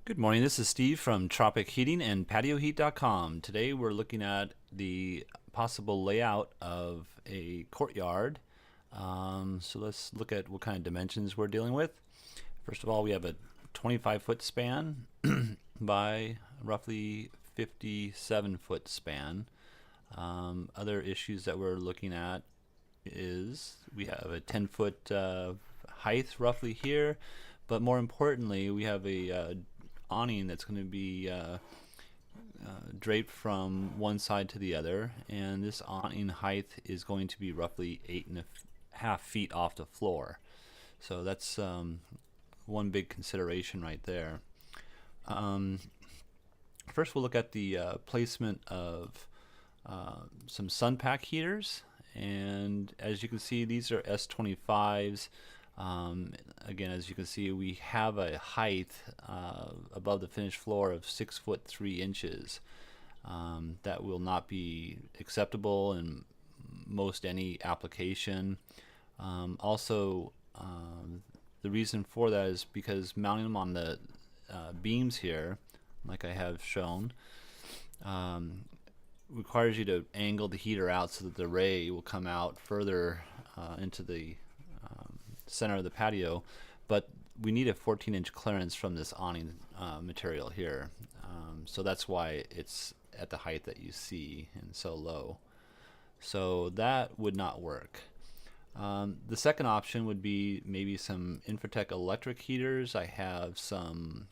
Good morning, this is Steve from Tropic Heating and PatioHeat.com. Today we're looking at the possible layout of a courtyard. So let's look at what kind of dimensions we're dealing with. First of all, we have a 25-foot span by roughly 57-foot span. Other issues that we're looking at is we have a 10-foot height roughly here, but more importantly, we have a awning that's going to be draped from one side to the other, and this awning height is going to be roughly 8.5 feet off the floor. So that's one big consideration right there. First, we'll look at the placement of some sun pack heaters, and as you can see, these are S25s. Again, as you can see, we have a height above the finished floor of 6 foot 3 inches. That will not be acceptable in most any application. Also, the reason for that is because mounting them on the beams here, like I have shown, requires you to angle the heater out so that the ray will come out further into the center of the patio, but we need a 14-inch clearance from this awning material here, so that's why it's at the height that you see and so low. So that would not work. The second option would be maybe some Infratech electric heaters. I have some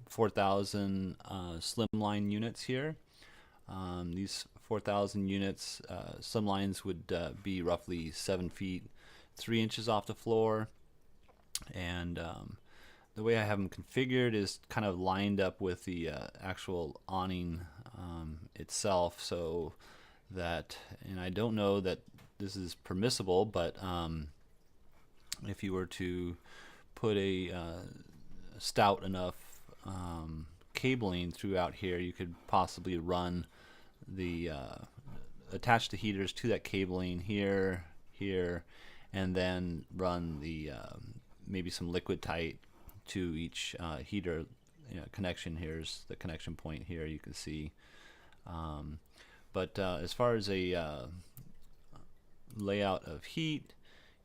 4,000 Slimline units here. These 4,000 units, Slimlines would be roughly 7 feet 3 inches off the floor, and the way I have them configured is kind of lined up with the actual awning itself, so that, and I don't know that this is permissible, but if you were to put a stout enough cabling throughout here, you could possibly run the attach the heaters to that cabling here, and then run the maybe some liquid tight to each heater connection. Here's the connection point here, you can see. But as far as a layout of heat,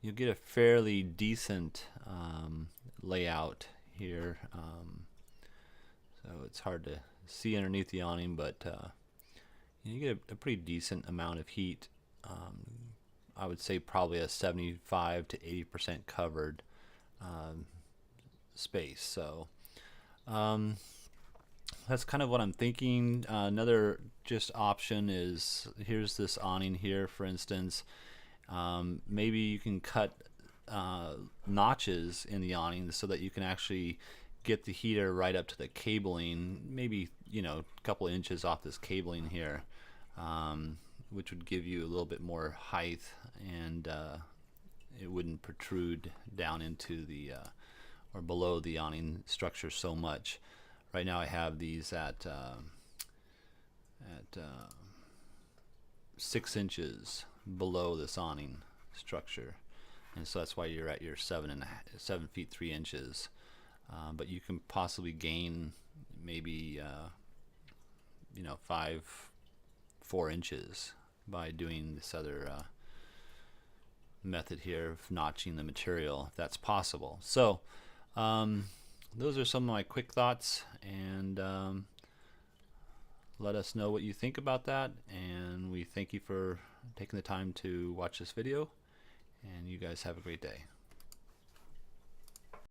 you'll get a fairly decent layout here. So it's hard to see underneath the awning, but you get a pretty decent amount of heat. I would say probably a 75 to 80% covered space. So that's kind of what I'm thinking. Another just option is, here's this awning here, for instance. Maybe you can cut notches in the awning so that you can actually get the heater right up to the cabling, maybe a couple inches off this cabling here, which would give you a little bit more height, and it wouldn't protrude down into the or below the awning structure so much. Right now I have these at 6 inches below this awning structure, and so that's why you're at your 7 feet 3 inches. But you can possibly gain maybe 4 inches by doing this other method here of notching the material, if that's possible. So those are some of my quick thoughts, and let us know what you think about that, and we thank you for taking the time to watch this video, and you guys have a great day.